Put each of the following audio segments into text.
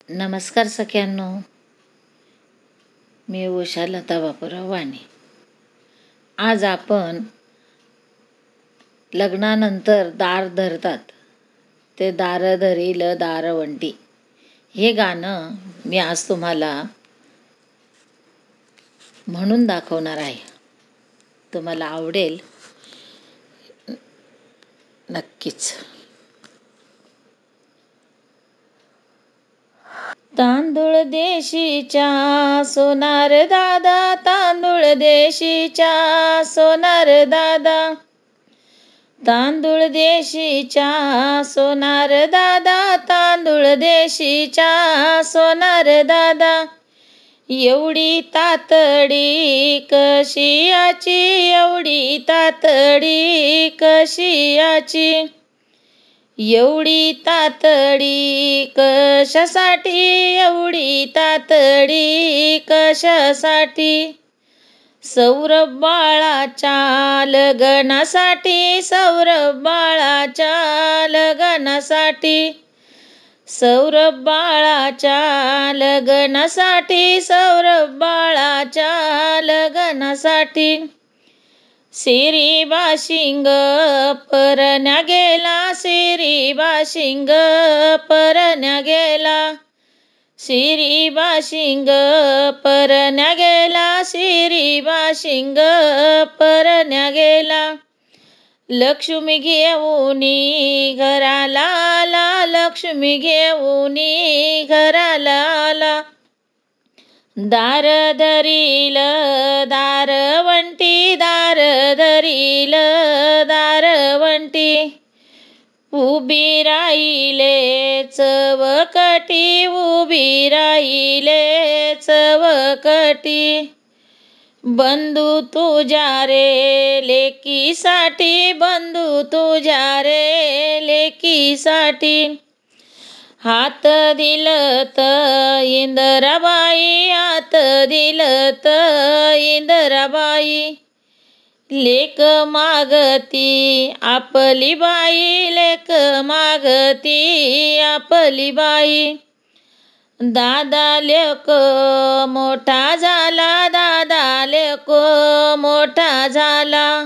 नमस्कार सख्यांनो, मी उषा लता बापूराव वाणी. आज आपण लग्नानंतर दार धरतात ते दार धरील दारवंटी हे गाणं मी आज तुम्हाला म्हणून दाखवणार आहे. तुम्हाला आवडेल नक्कीच. तांदूळ देशीच्या सोनार दादा, तांदूळ देशीच्या सोनार दादा, तांदूळ देशीच्या सोनार दादा, तांदूळ देशीच्या सोनार दादा. एवढी तातडी कशियाची, एवढी तातडी कशियाची, एवढी तातडी कशासाठी, एवढी तातडी कशासाठी. सौरभ बाळाच्या लग्नासाठी, सौरभ बाळाच्या लग्नासाठी, सौरभ बाळाच्या लग्नासाठी, सौरभ बाळाच्या लग्नासाठी. शिरी बाशिंग परण्या गेला, शिरी बाशिंग परण्या गेला, शिरी बाशिंग परण्या गेला, शिरी बाशिंग परण्या गेला. लक्ष्मी घेऊनी घराला आला, लक्ष्मी घेऊनी घराला आला. दार धरील दारवंटी, दार धरील दारवंटी. उभी राहिले चवकटी, उभी राहिले चवकटी. बंधू तुझ्या रे लेकीसाठी, बंधू तुझ्या रे लेकीसाठी. हात दिलत इंदराबाई, हात दिलत इंदराबाई. लेक मागती आपली बाई, लेक मागती आपली बाई. दादा लेक मोठा झाला, दादा लेक मोठा झाला.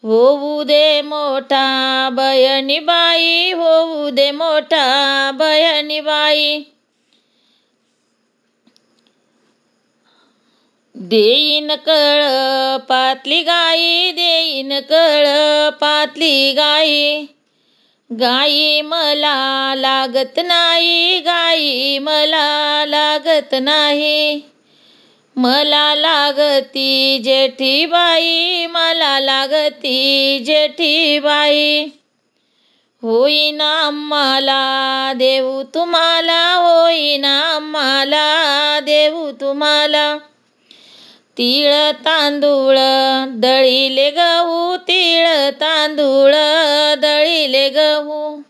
होऊ दे मोठा बहिणी बाई, होऊ दे मोठा बहिणी बाई. देईन कळ पातली गाई, देईन कळ पातली गाई. गाई मला लागत नाही, गाई मला लागत नाही. मला लागती जेठी बाई, मला लागती जेठी बाई. होईना आम्हाला देऊ तुम्हाला, होईना आम्हाला देऊ तुम्हाला. तीळ तांदूळ दळीले गहू, तीळ तांदूळ दळीले गहू.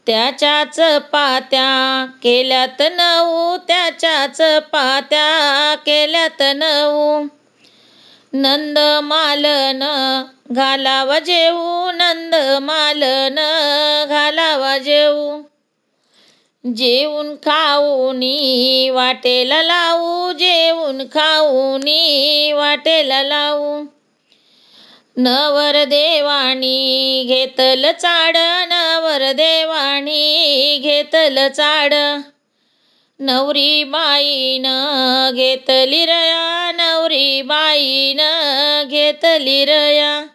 त्याच्याच पात्या केल्यात नऊ, त्याच्याच पात्या केल्यात नऊ. नंद मालन घालावा जेऊ, नंद मालन घालावा जेऊ. जेवून खाऊनी वाटेला लावू, जेवून खाऊनी वाटेला लावू. नवरदेवानी घेतल चाड, नवरदेवानी घेतल चाड. नवरी बाईनं घेतली रया, नवरी बाईनं घेतली रया.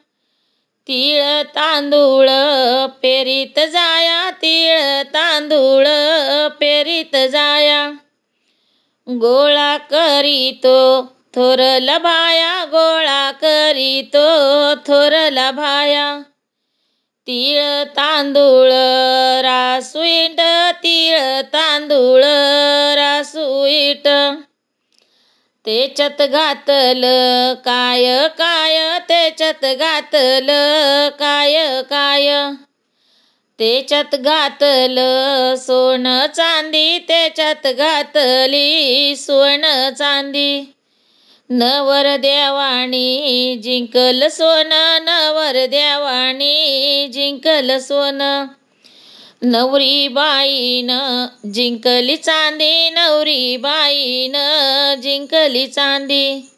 तीळ तांदूळ पेरीत जाया, तीळ तांदूळ पेरीत जाया. गोळा करीतो थोरला भाया, गोळा करीतो थोरला भाया. तीळ तांदूळ रासुईट, तीळ तांदूळ रासुईट. त्याच्यात घातल काय काय, त्याच्यात घातल काय काय. त्याच्यात घातल सोन चांदी, त्याच्यात घातली सोन चांदी. नवरदेवानी जिंकल सोन, नवरदेवानी जिंकल सोन. नवरी बाईनं जिंकली चांदी, नवरी बाईनं जिंकली चांदी.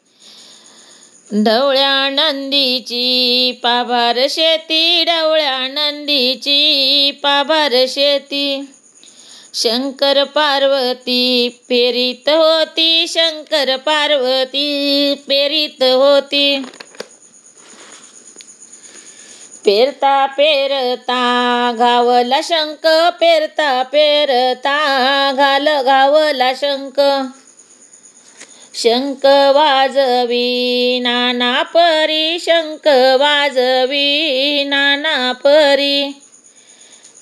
ढवळ्या नंदीची पाभार शेती, ढवळ्या नंदीची पाभार शेती. शंकर पार्वती पेरीत होती, शंकर पार्वती पेरीत होती. पेरता पेरता घावला शंख, पेरता पेरता घावला शंख. शंख वाजवी नाना परी, शंख वाजवी नाना परी.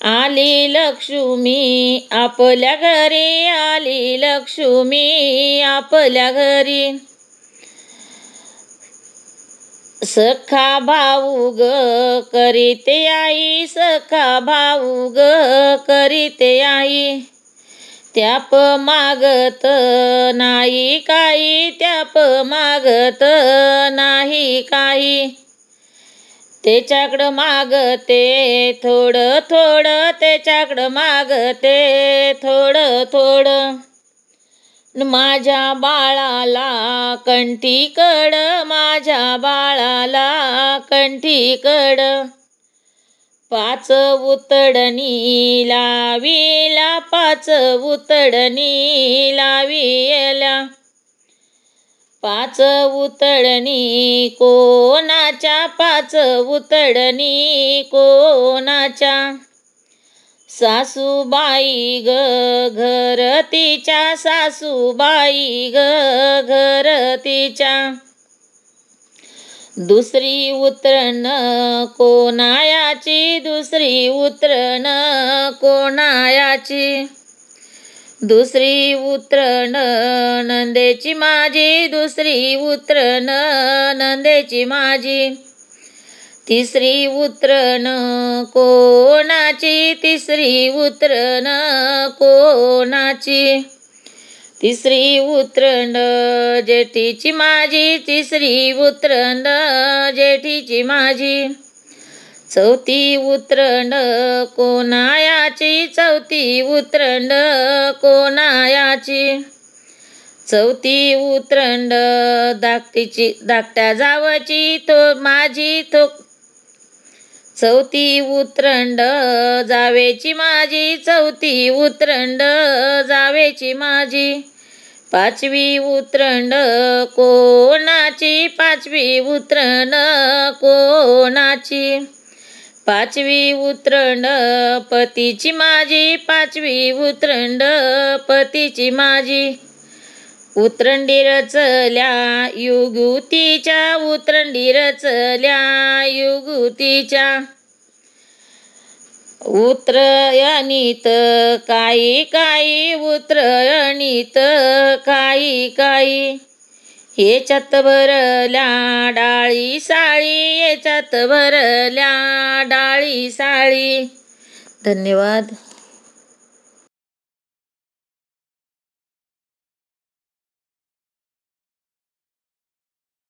आली लक्ष्मी आपल्या घरी, आली लक्ष्मी आपल्या घरी. सखा भाऊ ग करीते आई, सखा भाऊ ग करीते आई. त्याप मागत नाही काही, त्याप मागत नाही काही. त्याच्याकडं मागते थोडं थोडं, त्याच्याकडं मागते थोडं थोडं. माझ्या बाळाला कंठीकड, माझ्या बाळाला कंठीकड. 5 उतडणी लावीला, 5 उतडणी लावीला. 5 उतडणी कोणाच्या, 5 उतडणी कोणाच्या. सासूबाई ग घर तिच्या, सासूबाई ग घर तिच्या. दुसरी उतरण कोणायाची, दुसरी उतरण कोणायाची. दुसरी उतरण नंदेची माझी, दुसरी उतरण नंदेची माझी. तिसरी उतरण कोणाची, तिसरी उतरण कोणाची. तिसरी उतरण जेठीची माझी, तिसरी उतरण जेठीची माझी. चौथी उतरण कोणायाची, चौथी उतरण कोणायाची. चौथी उतरण धाकट्या जावची माझी चौथी उतरंड जावेची माझी, चौथी उतरंड जावेची माझी. 5वी उतरंड कोणाची, 5वी उतरण कोणाची. 5वी उतरंड पतीची माझी, 5वी उतरंड पतीची माझी. उतरंडी रचल्या युगुतीच्या, उतरंडी रचल्या युगुतीच्या. उतरयणीत काही काही, उतरयणीत काही काही. याच्यात भरल्या डाळी साळी, याच्यात भरल्या डाळी साळी. धन्यवाद.